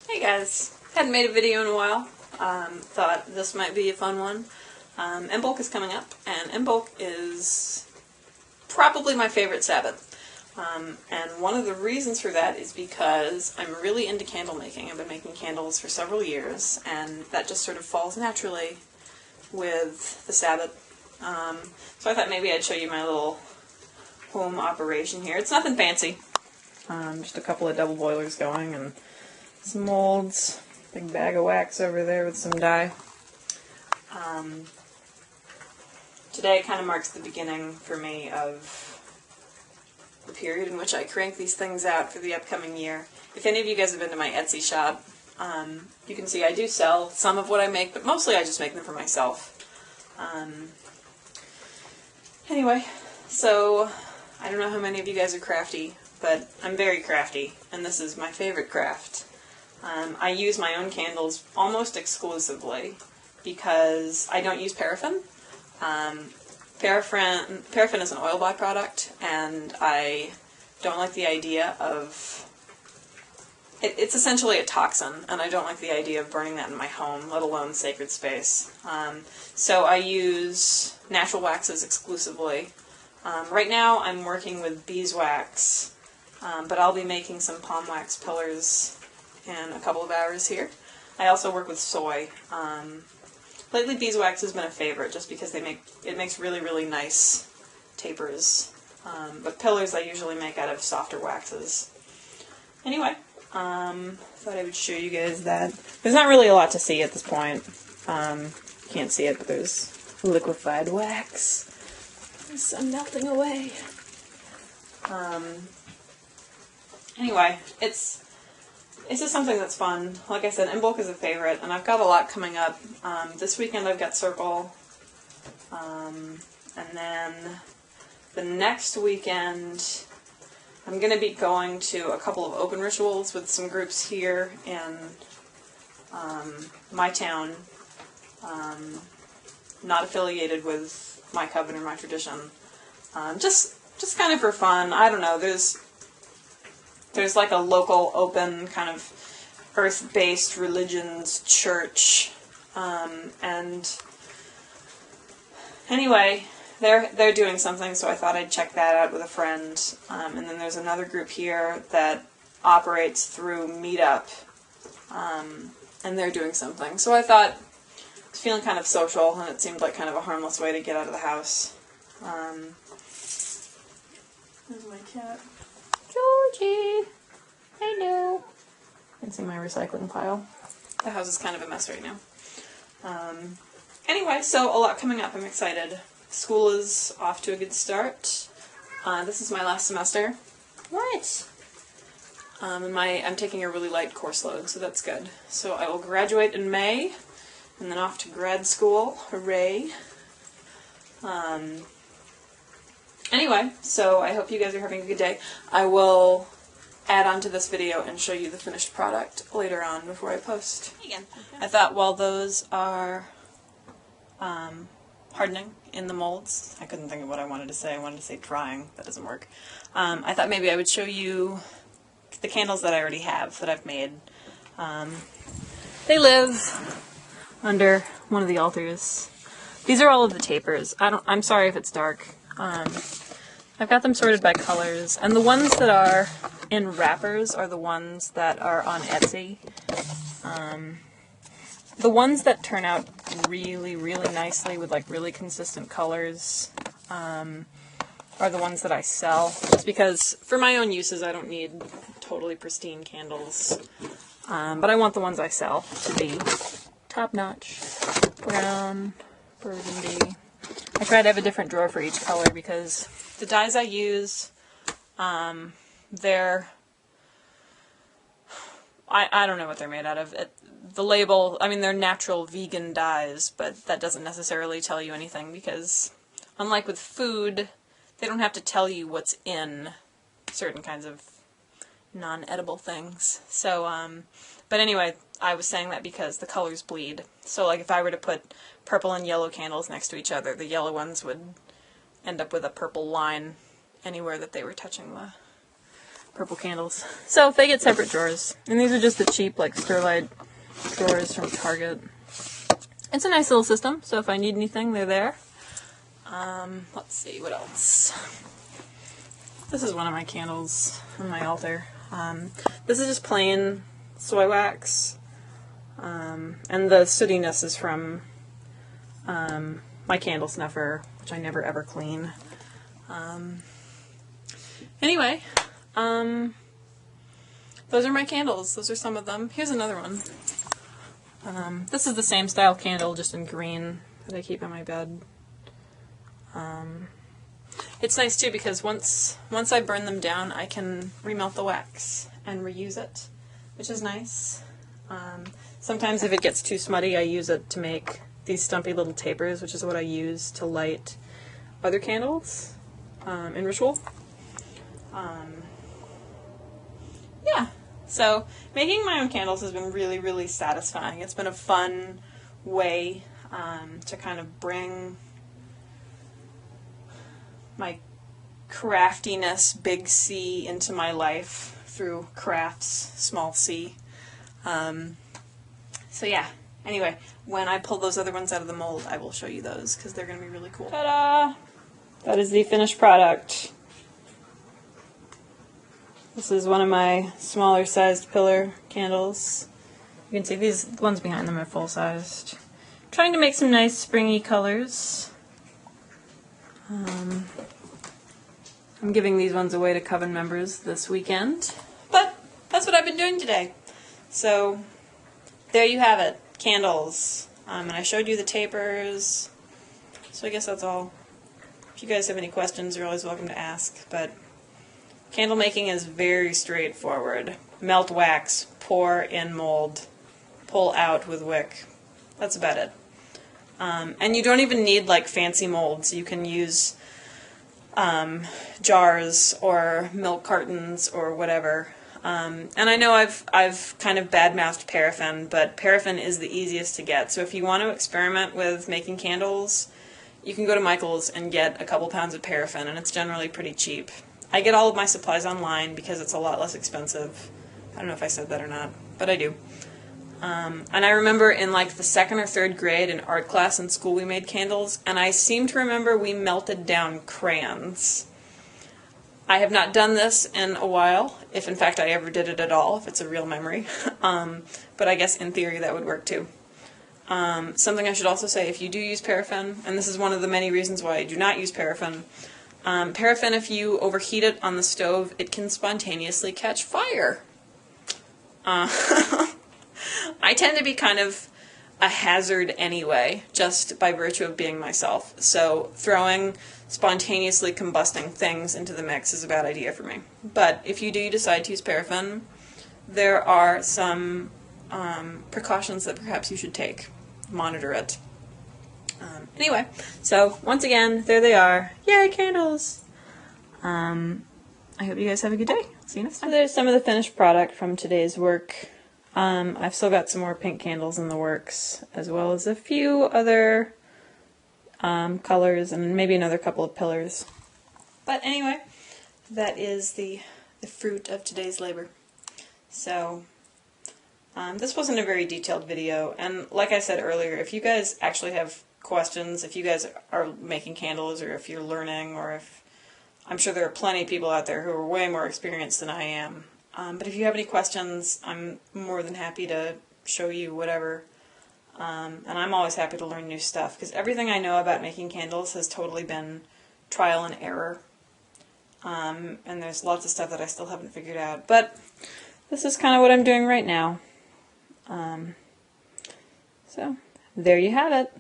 Hey guys, hadn't made a video in a while. Thought this might be a fun one. Imbolc is coming up, and Imbolc is probably my favorite Sabbath. And one of the reasons for that is because I'm really into candle making. I've been making candles for several years, and that just sort of falls naturally with the Sabbath. So I thought maybe I'd show you my little home operation here. It's nothing fancy. Just a couple of double boilers going and some molds, big bag of wax over there with some dye. Today kind of marks the beginning for me of the period in which I crank these things out for the upcoming year. If any of you guys have been to my Etsy shop, you can see I do sell some of what I make, but mostly I just make them for myself. Anyway, so I don't know how many of you guys are crafty, but I'm very crafty, and this is my favorite craft. I use my own candles almost exclusively because I don't use paraffin. Paraffin is an oil byproduct, and I don't like the idea of... It's essentially a toxin, and I don't like the idea of burning that in my home, let alone sacred space. So I use natural waxes exclusively. Right now I'm working with beeswax, but I'll be making some palm wax pillars in a couple of hours here. I also work with soy. Lately beeswax has been a favorite just because it makes really, really nice tapers. But pillars I usually make out of softer waxes. Anyway, thought I would show you guys that. There's not really a lot to see at this point. Can't see it, but there's liquefied wax. There's some melting away. Anyway, it's just something that's fun. Like I said, Imbolc is a favorite, and I've got a lot coming up. This weekend I've got Circle, and then the next weekend I'm going to be going to a couple of open rituals with some groups here in my town, not affiliated with my coven or my tradition. Just kind of for fun. I don't know, there's like a local open kind of earth-based religions church, and anyway, they're doing something, so I thought I'd check that out with a friend. And then there's another group here that operates through Meetup, and they're doing something. So I thought I was feeling kind of social, and it seemed like kind of a harmless way to get out of the house. There's my cat. Georgie! Hello! You can see my recycling pile. The house is kind of a mess right now. Anyway, so a lot coming up. I'm excited. School is off to a good start. This is my last semester. What? I'm taking a really light course load, so that's good. So I will graduate in May, and then off to grad school. Hooray! Anyway, so I hope you guys are having a good day. I will add on to this video and show you the finished product later on before I post. Again, I thought while those are hardening in the molds, I couldn't think of what I wanted to say. I wanted to say drying. That doesn't work. I thought maybe I would show you the candles that I already have that I've made. They live under one of the altars. These are all of the tapers. I'm sorry if it's dark. I've got them sorted by colors, and the ones that are in wrappers are the ones that are on Etsy. The ones that turn out really, really nicely with like really consistent colors are the ones that I sell, just because for my own uses I don't need totally pristine candles, but I want the ones I sell to be top-notch. Brown, burgundy. I try to have a different drawer for each color because the dyes I use, they're... I don't know what they're made out of. The label, I mean, they're natural vegan dyes, but that doesn't necessarily tell you anything because, unlike with food, they don't have to tell you what's in certain kinds of non-edible things. So, but anyway, I was saying that because the colors bleed. So, like, if I were to put purple and yellow candles next to each other, the yellow ones would end up with a purple line anywhere that they were touching purple candles. So they get separate drawers. And these are just the cheap, like, Sterlite drawers from Target. It's a nice little system, so if I need anything, they're there. Let's see, what else? This is one of my candles on my altar. This is just plain soy wax. And the sootiness is from my candle snuffer, which I never ever clean. Anyway, those are my candles. Those are some of them. Here's another one. This is the same style candle, just in green, that I keep on my bed. It's nice too because once I burn them down, I can remelt the wax and reuse it, which is nice. Sometimes if it gets too smutty, I use it to make these stumpy little tapers, which is what I use to light other candles in ritual. Yeah, so making my own candles has been really, really satisfying. It's been a fun way to kind of bring my craftiness, big C, into my life through crafts, small c. So yeah, anyway, when I pull those other ones out of the mold, I will show you those because they're going to be really cool. Ta-da! That is the finished product. This is one of my smaller sized pillar candles. You can see these ones behind them are full sized. Trying to make some nice springy colors. I'm giving these ones away to Coven members this weekend. But that's what I've been doing today. So there you have it. Candles. And I showed you the tapers. So I guess that's all. If you guys have any questions, you're always welcome to ask. But candle making is very straightforward. Melt wax, pour in mold, pull out with wick. That's about it. And you don't even need like fancy molds. You can use jars or milk cartons or whatever. And I know I've kind of bad-mouthed paraffin, but paraffin is the easiest to get. So if you want to experiment with making candles, you can go to Michael's and get a couple pounds of paraffin, and it's generally pretty cheap. I get all of my supplies online because it's a lot less expensive. I don't know if I said that or not, but I do. And I remember in like the 2nd or 3rd grade in art class in school we made candles, and I seem to remember we melted down crayons. I have not done this in a while, if in fact I ever did it at all, if it's a real memory. But I guess in theory that would work too. Something I should also say, if you do use paraffin, and this is one of the many reasons why I do not use paraffin, paraffin, if you overheat it on the stove, it can spontaneously catch fire. I tend to be kind of a hazard anyway, just by virtue of being myself. So throwing spontaneously combusting things into the mix is a bad idea for me. But if you do decide to use paraffin, there are some precautions that perhaps you should take. Monitor it. Anyway, so once again, there they are. Yay, candles! I hope you guys have a good day. See you next time. So there's some of the finished product from today's work. I've still got some more pink candles in the works, as well as a few other colors and maybe another couple of pillars. But anyway, that is the fruit of today's labor. So this wasn't a very detailed video, and like I said earlier, if you guys actually have questions, if you guys are making candles, or if you're learning, or if I'm sure there are plenty of people out there who are way more experienced than I am. But if you have any questions, I'm more than happy to show you whatever. And I'm always happy to learn new stuff, because everything I know about making candles has totally been trial and error. And there's lots of stuff that I still haven't figured out. But this is kind of what I'm doing right now. So there you have it.